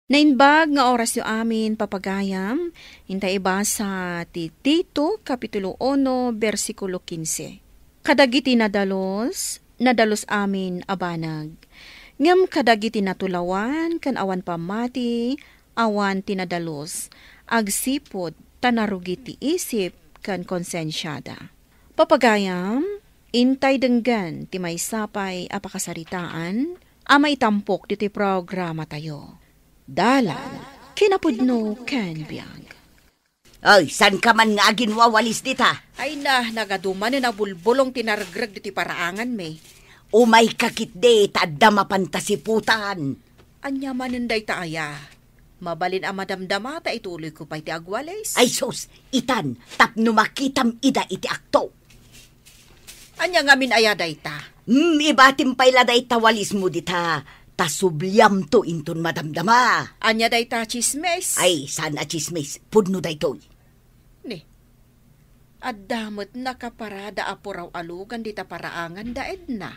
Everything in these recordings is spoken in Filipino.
Nainbag nga oras yu amin papagayam, hintay ibasa ti Tito, Kapitulo 1, versikulo 15. Kadagiti nadalos amin abanag. Ngem kadagiti natulawan, kan awan pamati, awan tinadalos, agsipod, tanarugi ti isip, kan konsensyada. Papagayam, intay denggan ti may sapay apakasaritaan, amay tampok diti programa tayo. Dalan, kinapudno ken biyag. Ay, san ka man nga aginwawalis dita? Ay nagaduman na bulbulong tinargrag diti paraangan me. Umay kakit de, tadda mapantasiputan. Anya maninday taaya. Mabalin ang madamdama ta ituloy ko pa iti agwales. Ay sus, itan, tapno makitam ida iti akto. Anya ngamin ayaday ta. Ibatim payla day tawalis mo dita. Tasubliam to inton madamdama. Anya day ta chismes. Ay, sana chismes, pudno day to. Ni, addamot nakaparada apuraw alugan dita paraangan daed na.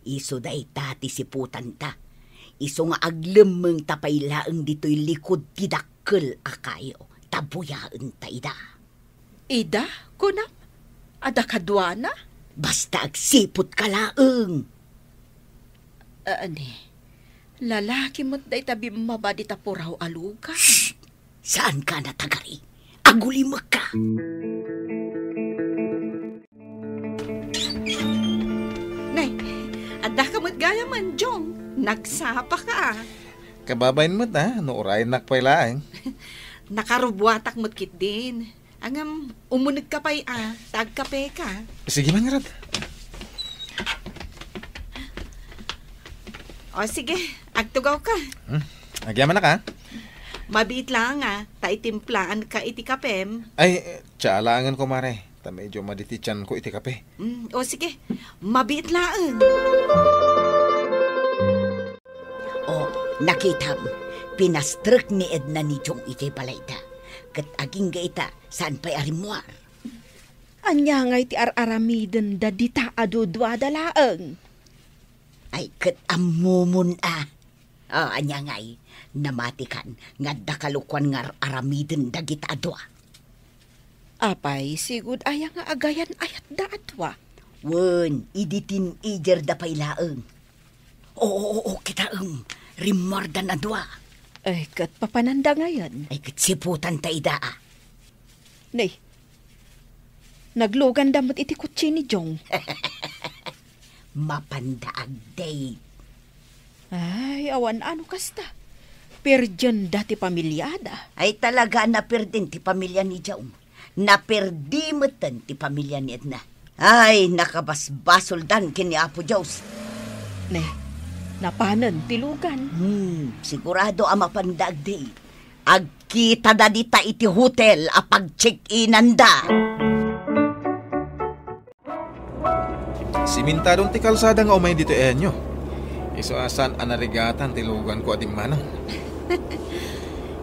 Iso day ta tisiputan ta. Iso nga aglemeng tapaylaeng dito'y likod tidakkel akayo. Tabuyaan ta ida. Ida, kunam? Ada kadwana? Basta agsipot ka laeng. Ani, lalaki mo't day tabi mabadi tapuraw alugan. Shh! Saan ka natagari? Agulimag ka. Nay, ada ka mo't gaya man, Jong. Nagsapa ka. Kababain mo't no orayin nakpailaeng. Nakarubwatak mo't kit din. Angam, umunag ka pa'y tagkape ka. Sige man, Rad. O sige, agtugaw ka. Agyaman na ka? Mabiit lang taitimplaan ka iti kapem. Ay, tsalangan ko, Mare. Ta medyo maditityan ko iti kape. O sige, mabiit lang. Nakitam, pinastrek ni Edna ni Jong iti balayta. Kat aging gaita, saan pa'y arimwar? Anya nga iti ar-aramiden da dita adudwa dalaeng. Ay, kat amumun anya ngay, namatikan, nga dakalukwan nga aramiden dagita adwa. Apay, sigud aya nga agayan ayat da adwa. Wen, iditin ijer da paylaeng. Oo, kitaeng, rimwardan adwa. Ay, kat papananda ngayon. Ay, kat siputan ta ida. Nay, naglugan damot iti kutsi ni Jong. Mapandaag day. Ay, awan ano kasta. Perdiyan dati pamilyada. Ay talaga naperdin ti pamilya ni Jong. Naperdimutan ti pamilya ni Edna. Ay, nakabasbasol dan kini Apo Diyos. Ne, napanan tilugan. Sigurado ang mapandaag day. Agkita da dita iti hotel apag check-inan da. Simintadong ti kalsada nga umay dito enyo. Iso asan anarigatan tilugan ko ating manang.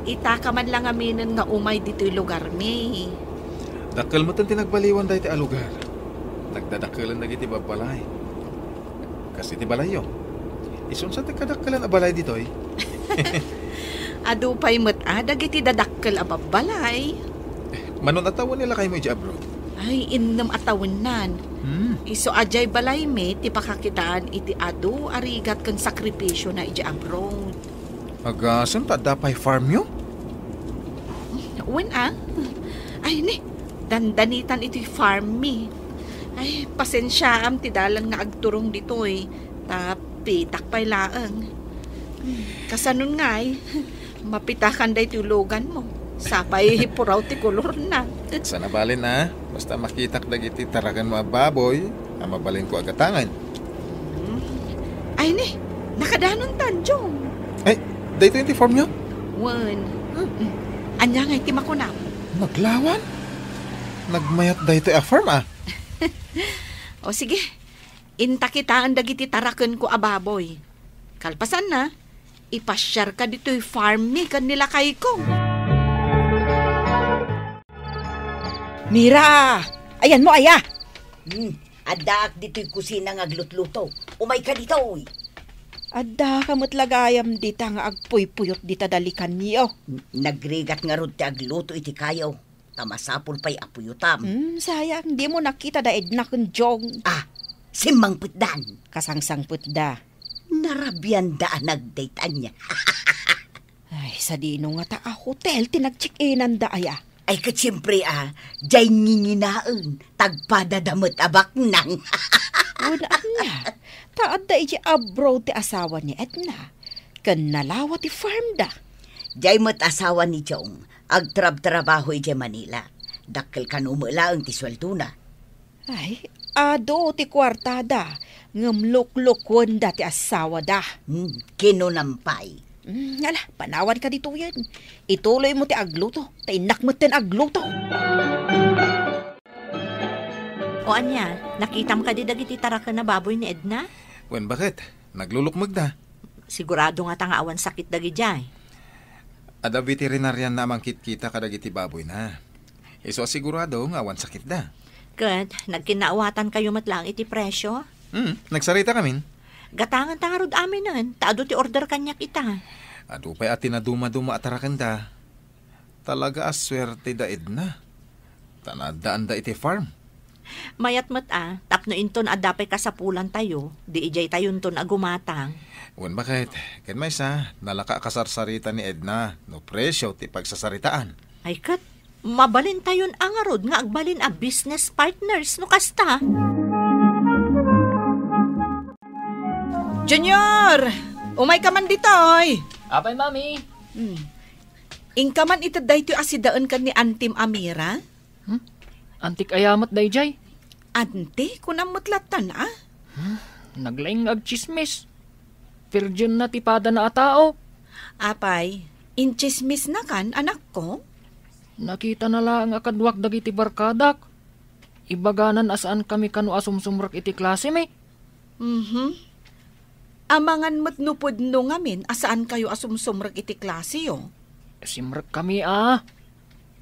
Ita ka man lang aminin nga umay dito'y lugar mi. Dakkel mo tan tinagbaliwan dahi ti alugar. Nagdadakkelan nagiti babalay. Kasi ti balayo. Ison sa ti kadakkelan a balay dito'y. Adupay mo't dagiti dadakkel a babalay. Manon atawan nila kayo mo iti abroad. Ay, innam atawin nan. Iso ajay balay me, ti pakakitaan iti adu, arigat kang sakripisyo na iti abroad. Agasan ta dapay farm yo? Wen Ay ni, dandanitan iti farm me. Ay, pasensya am ti dalan nga agturong dito Tapi, takpay laang. Kasanon nga mapitakan da iti ulogan mo. Sapay hipuraw ti kolor na. Sana balin basta makitak dagiti taragan mga baboy, mabalin ko agatangan. Ay ni, nakadanon tan, Jong. Ay, dahito yung ti-form nyo? Wan. Anya nga iti makunam. Maglawan? Nagmayat dahito a farm O sige, intakitaan dagiti tarakan ko ababoy. Kalpasan na, ipasyar ka dito'y farm ni kanila kay ko. Mira! Ayan mo, aya! Adaak dito'y kusina nga glutluto. Umay ka dito, Adda kamot lagayam dita nga agpuy-puyot dita dalikan niyo. Nagrigat nga rod ti agluto iti kayo. Tamasapul pa'y apuyutam. Sayang, di mo nakita da Edna kun Jong. Simbang putdan. Kasangsang putda. Narabyan da nagdaytan niya. Ay, sa dino nga ta hotel, tinag-check-inan da aya. Ay katsiyempre jay nginginaon. Tagpadadamot abak nang. Unaan niya, taad da iti abroad ti asawa ni Edna. Kan nalawa ti farm da. Jay mo't asawa ni Jong. Agtrab-trabaho iti Manila. Dakkel kanumula ang ti sweldo na. Ay, ado ti kwartada. Ngamlok-lokwon da ti asawa da. Kinunampay. Ala, panawan ka dito yan. Ituloy mo ti agluto. Tainak mo tin agluto. O anya, nakita mo ka di dagiti tarakan na baboy ni Edna? Wen, bakit? Naglulukmag da. Sigurado nga ta nga awan sakit dagi jay. Ada veterinarian na amang kita kadagiti baboy na. Iso sigurado nga awan sakit da. Kat, nagkinaawatan kayo matlang iti presyo? Nagsarita kamin. Gatangan ta nga rod amin nun. Taado ti order kanyak ita. Adu pa'y atin na duma-duma atarakan da. Talaga aswerte da Edna. Tanadaan da iti farm. Mayat tapno inton adapay kasapulan tayo. Di ijay tayon ton agumatang. Wen, bakit? Ken may sa nalaka kasarsarita ni Edna. No presyo ti pagsasaritaan. Ay kat, mabalin tayon ang arod nga agbalin a business partners no kasta. Junior! Umay ka man dito, oy! Apay, mami. Ingka man itaday ti asidaan ka ni Antim Amira? Antik ayamat dayjay. Ante, kunamutlatan Naglaing ag chismis. Virgin na tipada na atao. Apay, inchismis na kan, anak ko? Nakita na lang akadwak dagiti barkadak. Ibaganan asaan kami kanu asumsumrak iti klase me. Amangan matnupod no ngamin, asaan kayo asumsumrag iti klase yo? Simrak kami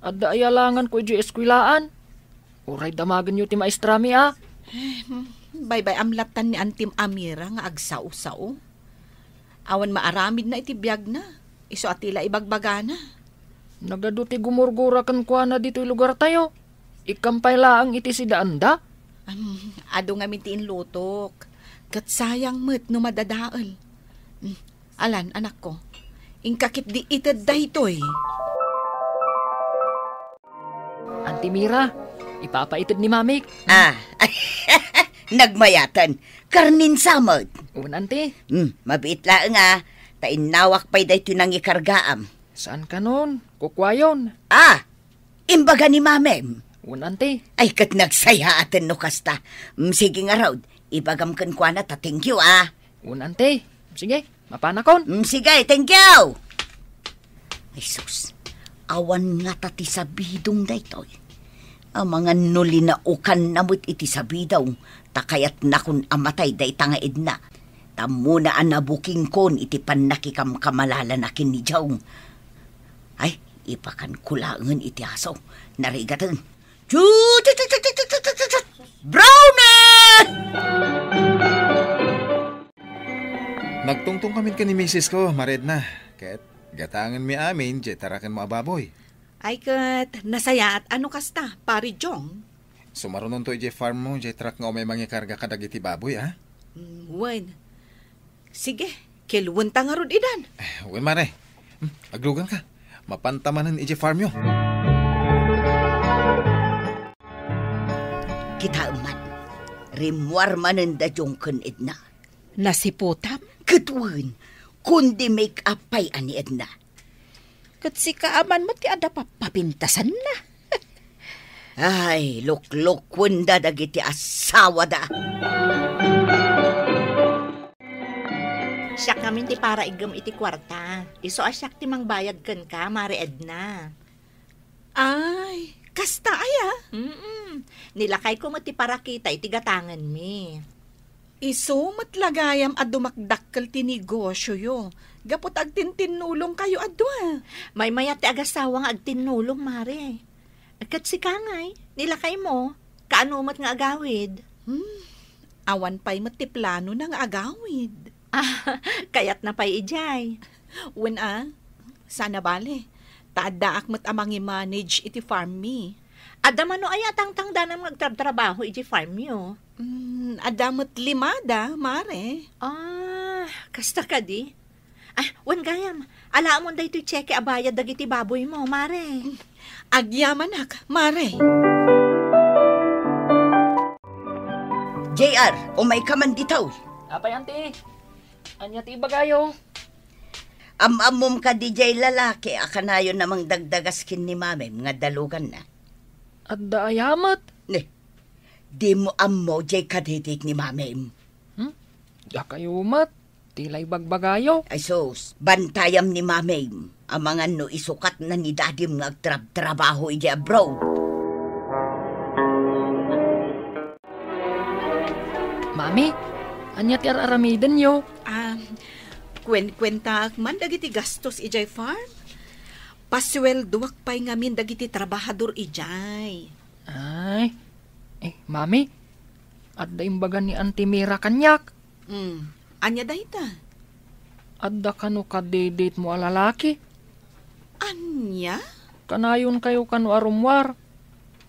Adda ayalangan ko iti eskwilaan. Uray damagan yu ti maestrami Bye-bye amlatan ni Antim Amira nga agsaw-saw. Awan maaramid na iti biyag na. Iso atila ibagbagana. Nagaduti gumurgura kan kuana dito'y lugar tayo. Ikampay laang iti sidaanda. Ado nga mitiin lutok. Kat sayang met no madadaal. Alan, anak ko. Ingkakit di itad dahitoy. Auntie Mira, ipapaitid ni Mamik. Nagmayatan. Karnin samot. Un, Auntie. Mabiit laang tainawak pa'y dahito nang ikargaam. Saan ka nun? Kukwayon. Imbaga ni mamem. Un, Auntie. Ay kat nagsaya atin no kasta. Sige nga raw, ibagam kan kwa na ta, thank you Un, Auntie. Sige, mapanakon. Sige, thank you. Ay sus, awan nga ta ti sabidong daytoy. Ang mga nuli na ukan namut iti sabidaw, takayat na kun amatay day tanga Edna. Tamuna ang nabuking kon iti panakikam kamalala na kinijaw. Ay, ipakan kulangan iti asaw. Narigatan. Brownie! Nagtungtong kami ka ni misis ko, Maredna. Ket gatangan mi amin, jay tarakan mo ababoy. Ay kat, nasaya at ano kasta, pari Jong? Sumarunon to ije farm mo, jay truck nga o may mangikarga kadagiti baboy, Wen. Sige, kilwan ta nga rod idan. Wen, mare. Aglugan ka. Mapantamanan ije farm yo. Kita man, rimwar manan da Jong kun Edna. Nasiputam? Katwan, kundi make up pa'y ani Edna. Kat si kaaman mo ti ada papapintasan na. Ay, lukluk wanda dagiti asawa da. Siyak namin ti para igam iti kwarta. Iso asyak ti mangbayad kan ka, Mari Edna. Ay, kasta aya. Nilakay ko mo ti para kita iti gatangan mi. Iso matlagayam at dumakdakkel ti negosyo yo. Gapot agtintinulong kayo adwa. May mayat ti agasawa nga agtinulong, Mari. Agkat si Kangay, nilakay mo, kaanumat nga agawid. Awan pa'y matiplano ng agawid. Kayat na pa'y ijay. Wen sana bale. Taadaak mo't amang i-manage iti farm mi. Adda mano ay atang da na magtrabaho iti farm yo. Adamot limada, mare. Kasta ka di? Wan gayam. Alaan mo da ito cheque abayad dagiti baboy mo, mare. Agyamanak, mare. JR, umay ka man ditaw. Apay, auntie. Anya ti bagayo. Amamom ka DJ lalaki, akanayon namang dagdagas kin ni mame, mga dalugan na. At daayamat. Ne, di mo ammo jay kadidik ni mame. Da kayo mat. Tilay bagbagayo. Ay sos, bantayam ni mame, ang mga no isukat na ni dadim nagtrabaho iji abroad. Mami, anya ti aramidan yo. Kwenta man dagiti gastos ijay farm. Paswelduak pa'y ngamin dagiti trabahador ijay. Ay, mami, at da imbagan ni Auntie Mira kanyak. Anya dayta? Adda kano kadedate mo alalaki. Anya? Kanayon kayo kano arumwar.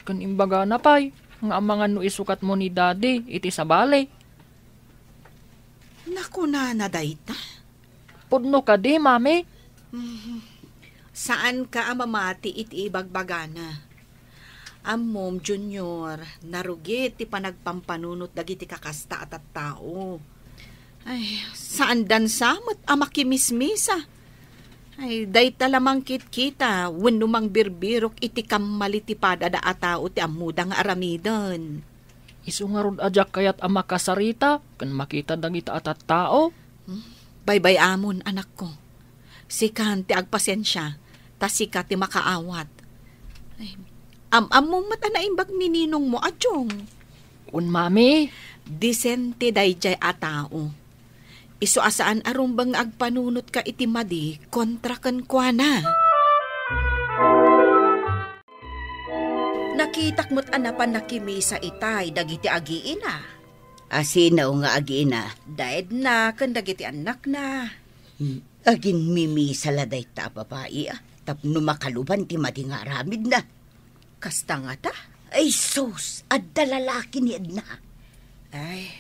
Kan imbaga na pay, nga amangan no isukat mo ni daddy, iti sa balay. Naku na dayta? Pudno ka di, mami. Saan ka amamati iti ibagbagana? Amom, Junior, narugit ti panagpampanunot dagiti kakasta at tao. Ay, saan dansamot amakimismisa? Ay, dayta lamang kita, wenno mang birbirok iti kamalitipad ada atao ti amudang aramidon. Isu nga rod ajak kayat ama kasarita, kan makita dagita atat tao. Baybay amon, anak ko. Sikan ti agpasensya, tasika ti makaawat. Ay, amom mata na imbag ni ninong mo, adyong. Mami. Disente dayjay atao. Isu asaan arumbang agpanunot ka iti madi kontra ken kuana. Nakitak mo't anapan nakimisa itay dagiti agiina. Asinaw nga agina. Daed na ken dagiti anak na. Agin mimisa laday ta babae tapno makaluban ti madi nga aramid na. Kasta nga ta? Ay sus, adda lalaki ni Edna. Ay,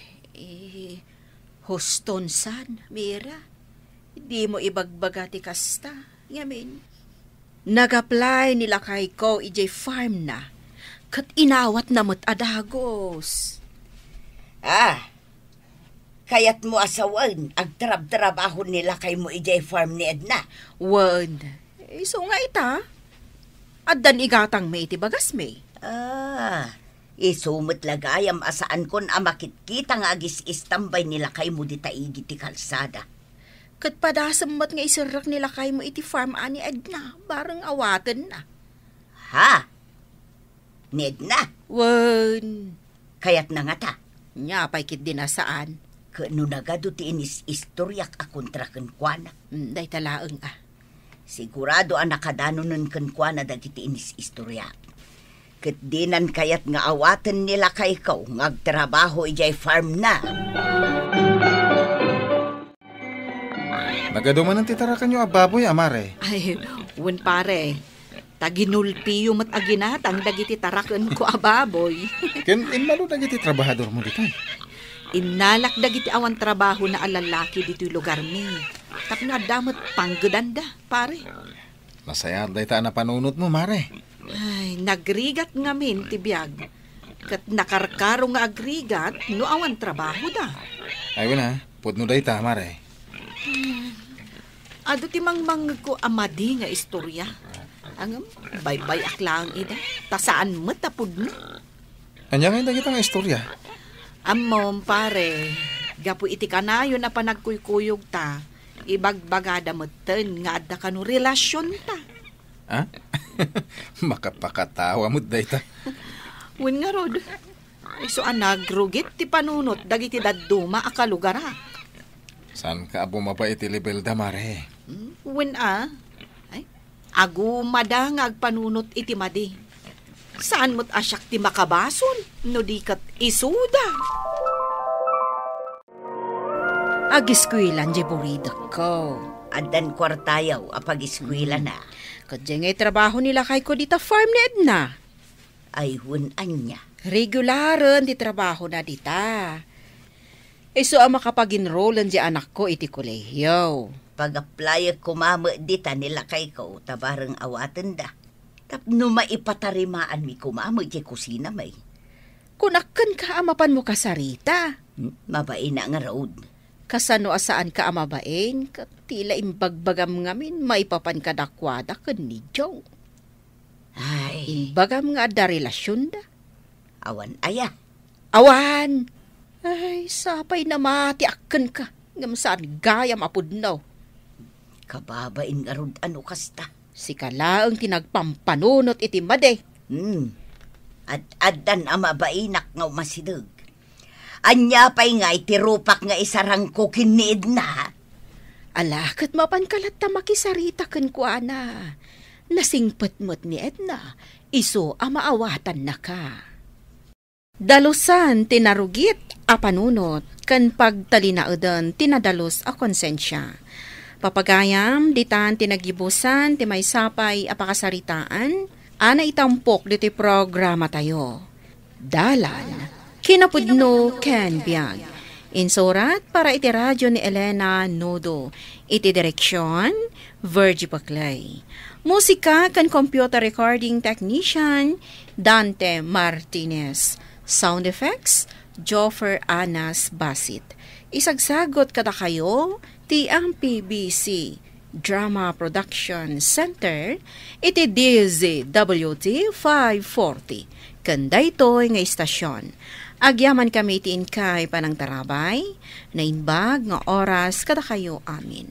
huston san, Mira. Di mo ibagbaga ti kasta. Ngamin. Nag-apply nila kay ko ijay farm na. Kat inawat na mo't adagos. Kayat mo asawan, agtrab-trabaho nila kay mo ijay farm ni Edna. Wan. So nga ita. Addan igatang may iti bagas may. Isumot lagayam asaan kon amakit-kita nga agis istambay nila kay mo di taigi ti kalsada. Kat padasammat nga isirak nila kay mo iti farm ani Edna. Barang awatan na. Ha? Ni Edna? Wan. Kayat na nga ta. Nya pay kit din saan. Kano nagado ti inis istoryak akontra kenkwana. Day talaang Sigurado ang nakadano nun kenkwana dagiti inis istoryak. Ket dinan kayat nga awatan nila kay ikaw ngagtrabaho ijay farm na. Nagaduman ang titarakan nyo ababoy, amare. Ay, wan pare. Taginulpi yung mataginatang dagiti tarakan ko ababoy. Ken inmalo dagiti trabahador mo dito. Inalak dagiti awan trabaho na alalaki dito lugar mi. Tapno adamot panggedanda, pare. Masaya day ta na panunot mo, mare. Ay, nagrigat ngamin ti biyag. Kat nakarkaro nga agrigat, no awan trabaho da. Ay wala, pudno day ta, mare. Ado ti mangmang ko amadi nga istorya. Ang baybay aklang ida. Tasaan mo tapod no? Anya nga dagiti nga istorya. Amom pare, gapu iti kanayo na panagkuykuyog ta. Ibagbagada mo ten nga adda kanu relasyon ta. Ha? Makapakatawa mo day ta. Wen nga rod. Iso nagrugit ti panunot dagiti dadduma akalugara. San ka bumaba iti level da, mare? Wen ay, agumada nga agpanunot iti madi. Saan mo't asyak ti makabason, no di kat isuda. Agiskwilan di burida ko. Adan kwartayaw apag eskwela na. Kadya nga'y trabaho nila kay ko dita farm ni Edna. Ay hunan niya. Regularan di trabaho na dita. Iso ang makapag-enrollan di anak ko iti kolehiyo. Pag-apply kumama dita nila kay ko, tabarang awatan da. Tapno maipatarimaan mi kumama di kusina may. Kunakan ka amapan mo kasarita. Mabain na nga road. Kasano asaan ka amabain, tila imbagbagam ngamin maipapan ka dakwada kan ni Joe. Ay, Imbagam nga da relasyon da. awan aya. Awan! Ay, sapay na mati akan ka. Ngam saan gayam apudnaw. Kababain nga rod ano kasta. Si kalaang tinagpampanunot iti made. Adan amabainak nga masidog. Anya pa'y nga itirupak nga isarang kukin ni Edna. Alakat mapan kalat ta makisarita kan kuana. Nasingpet mo't ni Edna, iso amaawatan na ka. Dalusan tinarugit a panunot, kan pagtalinaudan tinadalos a konsensya. Papagayam, ditan tinagibusan, ti may sapay a pakasaritaan, ana itampok diti programa tayo. Dalan, kinapudno ken biag. Insurat para iti radyo ni Elena Nodo. Iti direksyon, Virgie Paclay. Musika kan computer recording technician, Dante Martinez. Sound effects, Joffer Anas Basit. Isagsagot kada kayo, ti ang PBC Drama Production Center, iti DZWT 540. Kanda ito'y nga istasyon. Agyaman kami tiin kay panang tarabay, na inbag nga oras kada kayo amin.